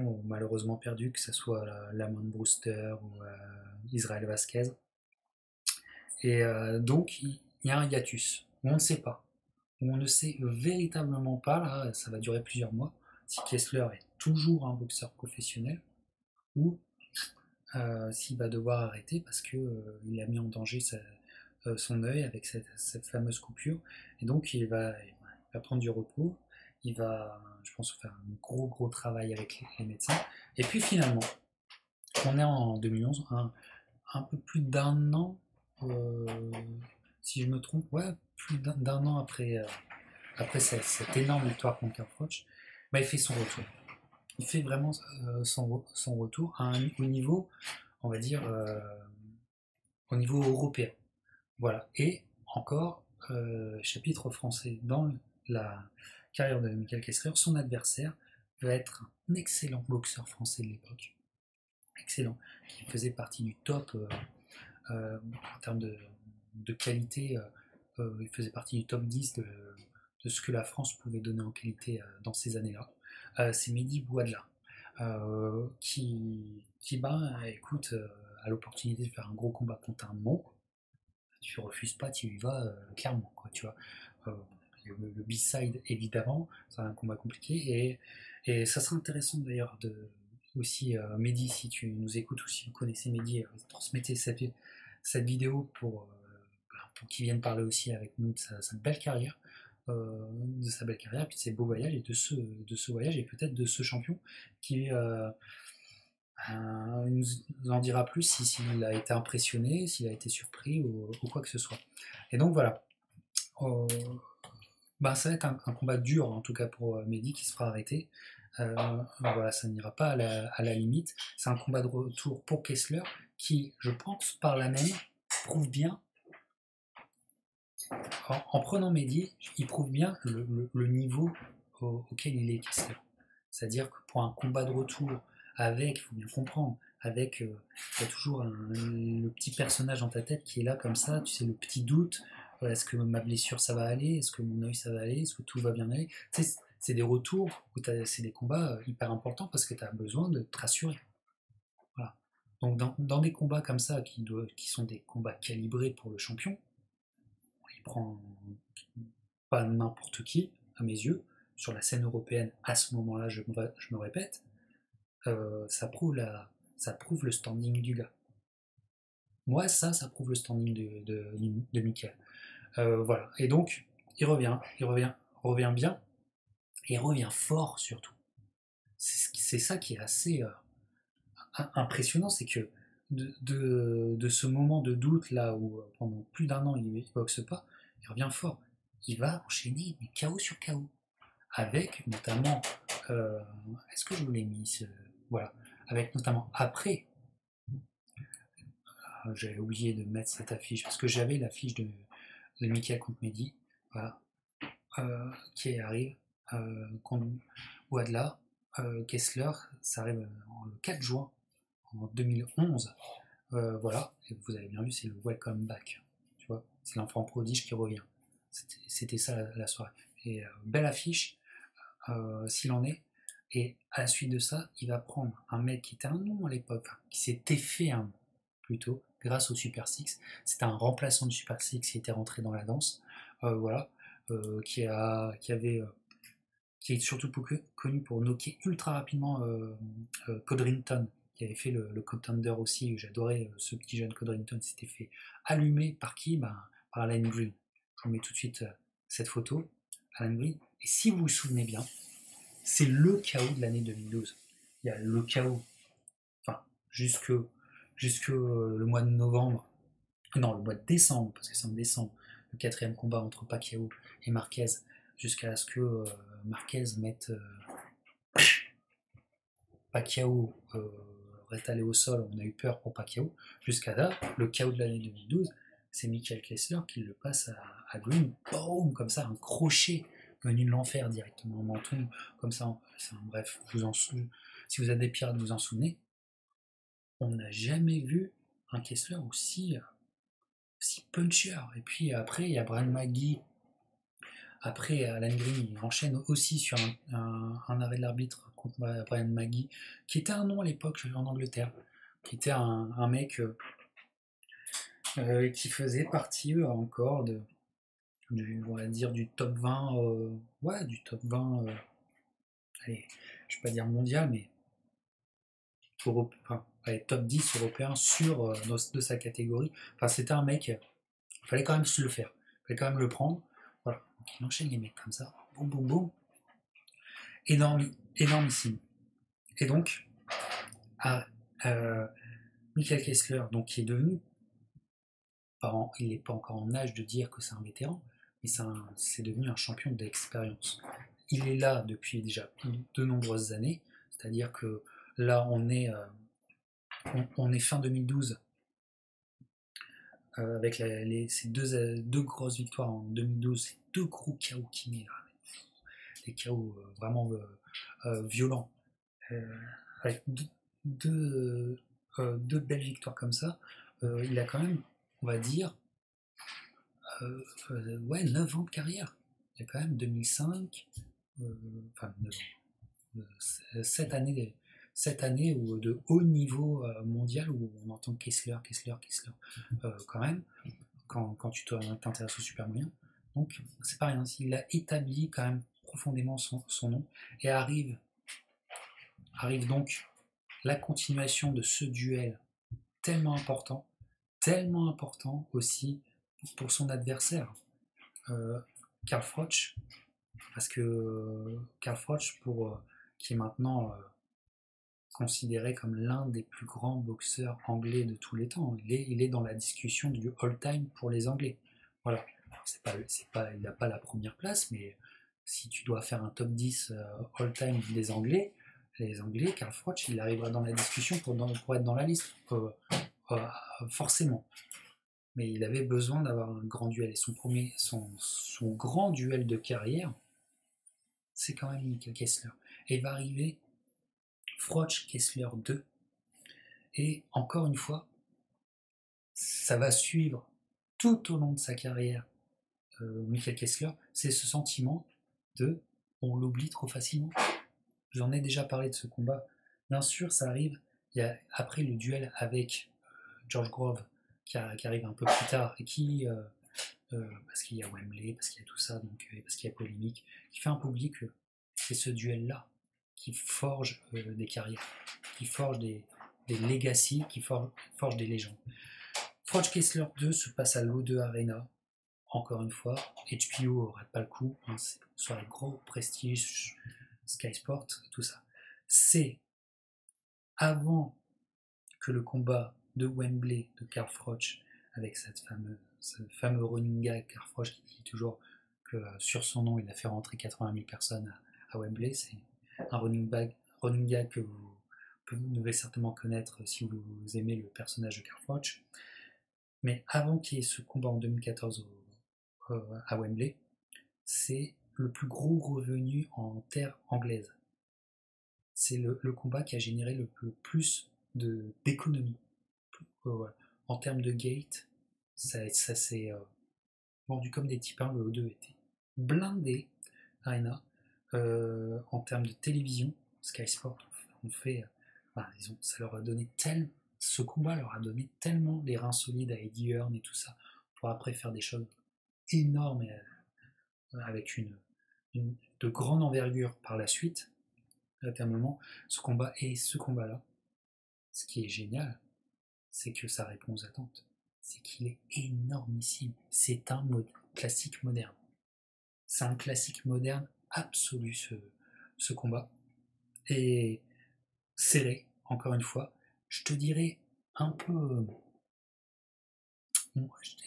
ont malheureusement perdu, que ce soit Lamont Brewster ou Israël Vasquez. Et donc, il y a un hiatus, où on ne sait pas, où on ne sait véritablement pas, là, ça va durer plusieurs mois, si Kessler est toujours un boxeur professionnel ou s'il va devoir arrêter parce que il a mis en danger son œil avec cette fameuse coupure. Et donc, il va prendre du repos. Il va, je pense, faire un gros travail avec les médecins. Et puis finalement, on est en 2011, un peu plus d'un an, euh, si je me trompe, ouais, plus d'un an après cette énorme victoire contre Carfroch, bah, il fait son retour. Il fait vraiment son retour au niveau, on va dire, au niveau européen. Voilà. Et encore, chapitre français dans la carrière de Michael Kessler, son adversaire va être un excellent boxeur français de l'époque. Excellent. Qui faisait partie du top en termes de qualité. Il faisait partie du top 10 de ce que la France pouvait donner en qualité dans ces années-là. C'est Mehdi Bouadla. Qui écoute, a l'opportunité de faire un gros combat contre un monstre. Tu refuses pas, tu y vas clairement, quoi, tu vois. Euh, le B-side, évidemment, c'est un combat compliqué, et ça serait intéressant d'ailleurs aussi, Mehdi, si tu nous écoutes ou si vous connaissez Mehdi, transmettez cette vidéo pour qu'il vienne parler aussi avec nous de sa belle carrière, puis de ses beaux voyages, et de ce voyage, et peut-être de ce champion qui il nous en dira plus s'il a été impressionné, s'il a été surpris ou quoi que ce soit. Et donc voilà. Ça va être un combat dur, en tout cas pour Mehdi, qui se fera arrêter. Voilà, ça n'ira pas à la limite. C'est un combat de retour pour Kessler qui, je pense, par là même, prouve bien, en prenant Mehdi, il prouve bien le niveau auquel il est Kessler. C'est-à-dire que pour un combat de retour, avec, il faut bien comprendre, avec, il y a toujours le petit personnage dans ta tête qui est là comme ça, tu sais, le petit doute, est-ce que ma blessure ça va aller, est-ce que mon œil ça va aller, est-ce que tout va bien aller, tu sais, c'est des retours, c'est des combats hyper importants parce que tu as besoin de te rassurer. Voilà. Donc dans des combats comme ça, qui sont des combats calibrés pour le champion, il prend pas n'importe qui, à mes yeux, sur la scène européenne, à ce moment-là, je me répète, ça prouve le standing du gars. Moi, ça prouve le standing de Michael. Voilà. Et donc, il revient bien, et il revient fort surtout. C'est ça qui est assez impressionnant, c'est que de ce moment de doute là où pendant plus d'un an il ne boxe pas, il revient fort. Il va enchaîner des KO sur KO. Avec notamment, est-ce que je vous l'ai mis voilà, avec notamment après, j'avais oublié de mettre cette affiche parce que j'avais l'affiche de Michael contre Mehdi, voilà, qui arrive contre Wadla, Kessler, ça arrive le 4 juin en 2011, voilà, et vous avez bien vu, c'est le welcome back, tu vois, c'est l'enfant prodige qui revient. C'était ça la soirée. Et belle affiche, s'il en est. Et à la suite de ça, il va prendre un mec qui était un nom à l'époque, enfin, qui s'était fait un nom plutôt, grâce au Super Six. C'était un remplaçant du Super Six qui était rentré dans la danse, voilà, qui est surtout connu pour knocker ultra rapidement Codrington, qui avait fait le Contender aussi. J'adorais ce petit jeune Codrington, s'était fait allumer par qui? Par Alan Green. Je vous mets tout de suite cette photo, Alan Green. Et si vous vous souvenez bien, c'est le chaos de l'année 2012. Il y a le chaos, enfin, jusque le mois de novembre, non, le mois de décembre, parce que c'est en décembre, le quatrième combat entre Pacquiao et Marquez, jusqu'à ce que Marquez mette Pacquiao reste allé au sol, on a eu peur pour Pacquiao, jusqu'à là, le chaos de l'année 2012, c'est Michael Kessler qui le passe à Green, boum, comme ça, un crochet venu de l'enfer directement au menton, comme ça, bref, si vous avez des pirates, vous en souvenez, on n'a jamais vu un Kessler aussi puncher. Et puis après, il y a Brian McGee. Après, Alan Green, il enchaîne aussi sur un arrêt de l'arbitre contre Brian McGee, qui était un nom à l'époque en Angleterre, qui était un mec qui faisait partie encore on va dire, du top 20, ouais, du top 20, allez, je ne vais pas dire mondial, mais enfin, allez, top 10 européen de sa catégorie. Enfin, c'était un mec, il fallait quand même se le faire, il fallait quand même le prendre. Voilà, donc il enchaîne les mecs comme ça, boum boum boum, énormissime. Et donc, Michael Kessler, donc, qui est devenu, il n'est pas encore en âge de dire que c'est un vétéran, mais c'est devenu un champion d'expérience. Il est là depuis déjà de nombreuses années, c'est-à-dire que là, on est fin 2012, avec ces deux grosses victoires en 2012, ces deux gros KO qu'il met là, des KO vraiment violents, avec deux belles victoires comme ça, il a quand même, on va dire, ouais, 9 ans de carrière. Il y a quand même 2005, enfin 9 ans, 7 années de haut niveau mondial où on entend Kessler, quand même, quand tu t'intéresses au super moyen. Donc c'est pas rien, il a établi quand même profondément son nom, et arrive donc la continuation de ce duel tellement important aussi pour son adversaire, Carl Froch, parce que Carl Froch, qui est maintenant considéré comme l'un des plus grands boxeurs anglais de tous les temps, il est dans la discussion du all-time pour les Anglais. Voilà, il n'a pas la première place, mais si tu dois faire un top 10 all-time des Anglais, les Anglais, Carl Froch, il arrivera dans la discussion pour être dans la liste, euh, forcément. Mais il avait besoin d'avoir un grand duel. Et son grand duel de carrière, c'est quand même Michael Kessler. Et il va arriver Froch Kessler 2. Et encore une fois, ça va suivre tout au long de sa carrière Michael Kessler, c'est ce sentiment de on l'oublie trop facilement. J'en ai déjà parlé de ce combat. Bien sûr, ça arrive. Il y a, après le duel avec George Grove qui arrive un peu plus tard et qui, parce qu'il y a Wembley, parce qu'il y a tout ça, donc, parce qu'il y a polémique, qui fait un peu oublier que c'est ce duel-là qui forge des carrières, qui forge des legacies, qui forge des légendes. Froch Kessler 2 se passe à l'O2 Arena. Encore une fois, HBO rate pas le coup, hein, c'est sur les gros prestige, Sky Sport, tout ça. C'est avant que le combat de Wembley de Carl Froch, avec ce fameux running gag, Carl Froch qui dit toujours que sur son nom il a fait rentrer 80 000 personnes à Wembley, c'est un running gag que vous devez certainement connaître si vous aimez le personnage de Carl Froch. Mais avant qu'il y ait ce combat en 2014 à Wembley, c'est le plus gros revenu en terre anglaise. C'est le combat qui a généré le plus d'économie. En termes de gate, ça s'est vendu comme des petits pains. Le O2 était blindé, Arena. En termes de télévision, Sky Sport ont fait. Ça leur a donné ce combat leur a donné tellement des reins solides à Eddie Hearn et tout ça, pour après faire des choses énormes avec de grande envergure par la suite, notamment ce combat-là. Ce qui est génial, c'est que ça répond aux attentes. C'est qu'il est énormissime. C'est un classique moderne. C'est un classique moderne absolu, ce combat. Et serré, encore une fois. Je te dirais un peu,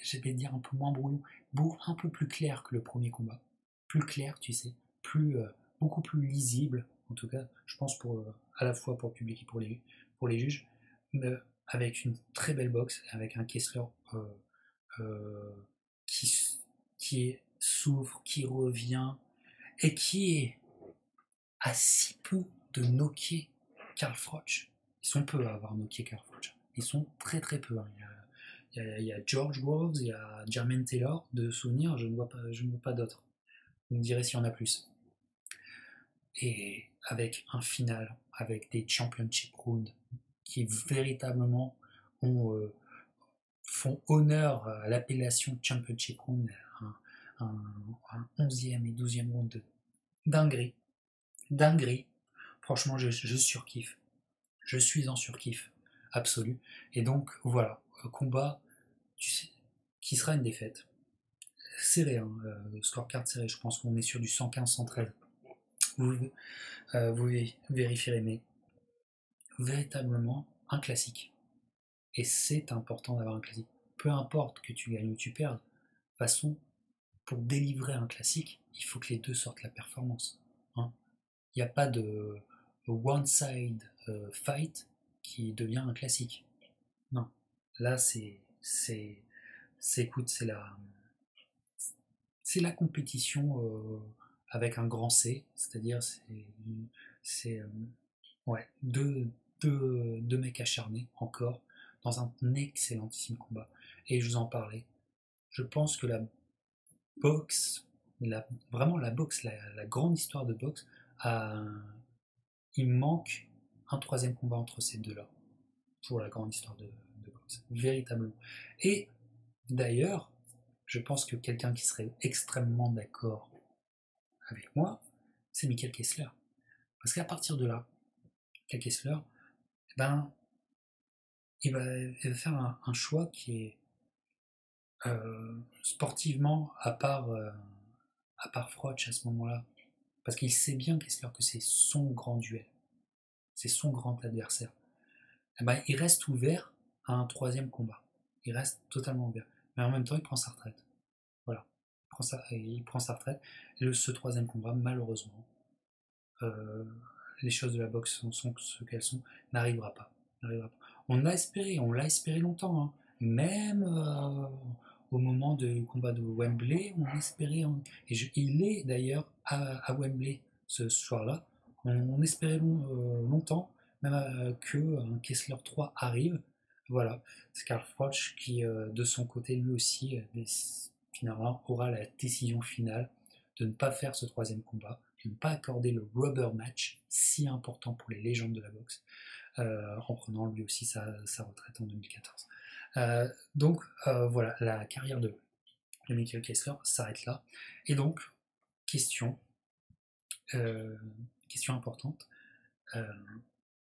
je vais dire un peu moins brouillon, un peu plus clair que le premier combat. Plus clair, tu sais, beaucoup plus lisible, en tout cas, je pense à la fois pour le public et pour les juges, mais avec une très belle boxe, avec un Kessler euh, qui, souffre, qui revient, et qui est à si peu de knocker Carl Froch. Ils sont peu à avoir knocké Carl Froch. Ils sont très très peu. Hein. Il y a George Groves, il y a Jermaine Taylor, de souvenirs, je ne vois pas d'autres. Vous me direz s'il y en a plus. Et avec un final, avec des championship rounds qui véritablement font honneur à l'appellation championship round, un 11e et 12e round de dinguerie. Franchement, je surkiffe. Je suis en surkiff absolu. Et donc, voilà, combat, tu sais, qui sera une défaite. Serré, hein, scorecard serré, je pense qu'on est sur du 115-113. Vous vérifierez, mais véritablement un classique. Et c'est important d'avoir un classique. Peu importe que tu gagnes ou tu perdes, de toute façon, pour délivrer un classique, il faut que les deux sortent la performance. Hein. Il n'y a pas de one-side fight qui devient un classique. Non. Là, écoute, c'est la compétition avec un grand C, c'est-à-dire c'est ouais, deux mecs acharnés encore dans un excellentissime combat. Et je vous en parlais. Je pense que la boxe, vraiment la boxe, la grande histoire de boxe, il manque un troisième combat entre ces deux-là pour la grande histoire de boxe, véritablement. Et d'ailleurs, je pense que quelqu'un qui serait extrêmement d'accord avec moi, c'est Michael Kessler. Parce qu'à partir de là, Michael Kessler, ben, il va faire un choix qui est sportivement, à part Froch à ce moment-là, parce qu'il sait bien, Kessler, que c'est son grand duel, c'est son grand adversaire. Et ben, il reste ouvert à un troisième combat. Il reste totalement ouvert. Mais en même temps, il prend sa retraite. Voilà. Il il prend sa retraite. Ce troisième combat, malheureusement, les choses de la boxe sont ce qu'elles sont, n'arrivera pas. On l'a espéré longtemps, hein. Même au moment du combat de Wembley, on espérait, il est d'ailleurs à Wembley ce soir-là, on espérait longtemps, même que Kessler 3 arrive. Voilà, Scarl Froch qui de son côté lui aussi finalement aura la décision finale de ne pas faire ce troisième combat, de ne pas accorder le rubber match si important pour les légendes de la boxe, en prenant lui aussi sa retraite en 2014. Donc voilà, la carrière de Michael Kessler s'arrête là. Et donc, question importante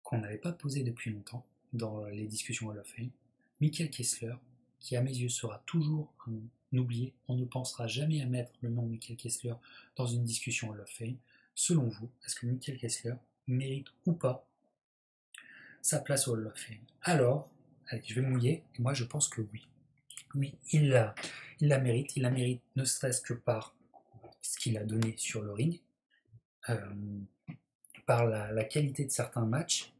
qu'on n'avait pas posée depuis longtemps dans les discussions Hall of Fame. Michael Kessler, qui à mes yeux sera toujours un oublié, on ne pensera jamais à mettre le nom de Michael Kessler dans une discussion Hall of Fame. Selon vous, est-ce que Michael Kessler mérite ou pas sa place au Hall of Fame? Alors, allez, je vais me mouiller, et moi je pense que oui. Oui, il la mérite ne serait-ce que par ce qu'il a donné sur le ring, par la qualité de certains matchs,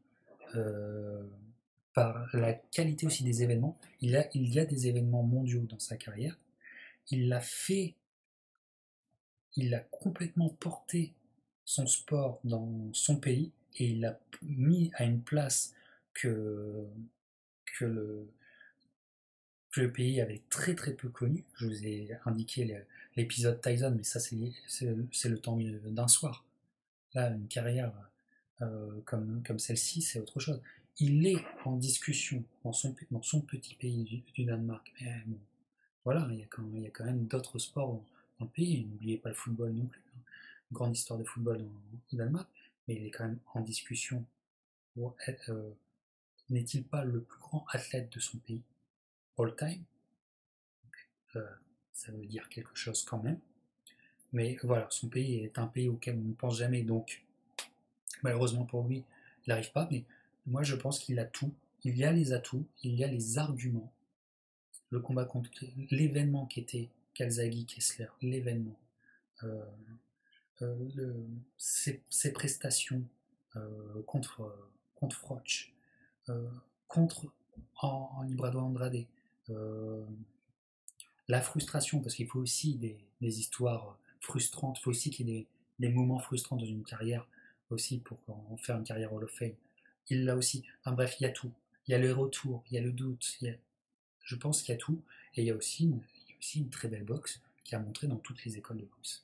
par la qualité aussi des événements. Il y a des événements mondiaux dans sa carrière. Il a complètement porté son sport dans son pays et il l'a mis à une place que le pays avait très très peu connu. Je vous ai indiqué l'épisode Tyson, mais ça c'est le temps d'un soir. Là, une carrière comme celle-ci, c'est autre chose. Il est en discussion dans son petit pays du Danemark. Mais bon, voilà, il y a quand même d'autres sports dans le pays. N'oubliez pas le football non plus, hein. Une grande histoire de football au Danemark, mais il est quand même en discussion pour être. N'est-il pas le plus grand athlète de son pays, all time? Ça veut dire quelque chose quand même. Mais voilà, son pays est un pays auquel on ne pense jamais, donc malheureusement pour lui, il n'arrive pas. Mais moi, je pense qu'il a tout. Il y a les atouts, il y a les arguments. Le combat contre l'événement qu'était Calzaghe Kessler, l'événement, euh, ses prestations contre Froch, contre en Librado Andrade, la frustration, parce qu'il faut aussi des histoires frustrantes, il faut aussi qu'il y ait des moments frustrants dans une carrière, aussi pour en faire une carrière Hall of Fame. Il l'a aussi. Enfin bref, il y a tout. Il y a le retour, il y a le doute, je pense qu'il y a tout. Et il y a aussi une très belle boxe qui a montré dans toutes les écoles de boxe,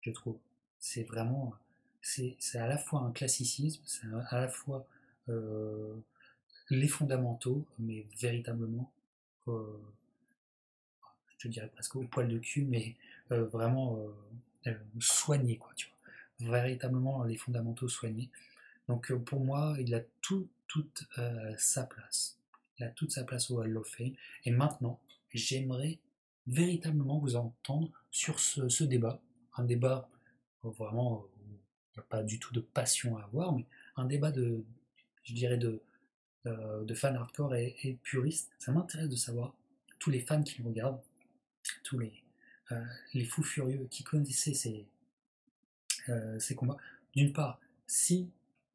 je trouve. C'est vraiment. C'est à la fois un classicisme, c'est à la fois les fondamentaux, mais véritablement je te dirais presque au poil de cul, mais vraiment soigné, quoi, tu vois. Véritablement les fondamentaux soignés. Donc pour moi, il a toute sa place. Il a toute sa place au Hall of Fame. Et maintenant, j'aimerais véritablement vous entendre sur ce débat. Un débat vraiment où il n'y a pas du tout de passion à avoir, mais un débat je dirais, de fans hardcore et puristes. Ça m'intéresse de savoir, tous les fans qui me regardent, tous les fous furieux qui connaissaient ces combats. D'une part, si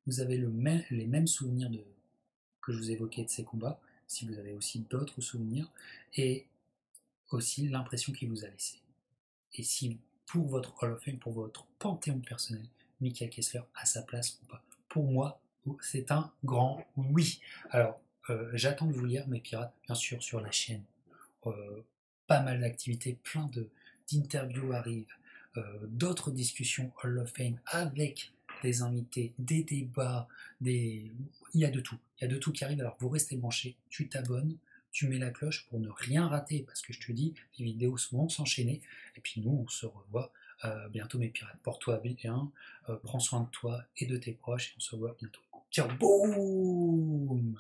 vous avez les mêmes souvenirs que je vous évoquais de ces combats, si vous avez aussi d'autres souvenirs, et aussi l'impression qu'il vous a laissé. Et si pour votre Hall of Fame, pour votre panthéon personnel, Michael Kessler a sa place ou pas. Pour moi, c'est un grand oui. Alors, j'attends de vous lire, mes pirates, bien sûr, sur la chaîne. Pas mal d'activités, plein d'interviews arrivent, d'autres discussions Hall of Fame avec des invités, des débats, il y a de tout. Il y a de tout qui arrive, alors vous restez branchés, tu t'abonnes, tu mets la cloche pour ne rien rater, parce que je te dis, les vidéos vont s'enchaîner, et puis nous, on se revoit bientôt, mes pirates. Porte-toi bien, prends soin de toi et de tes proches, et on se revoit bientôt. Ciao, boum!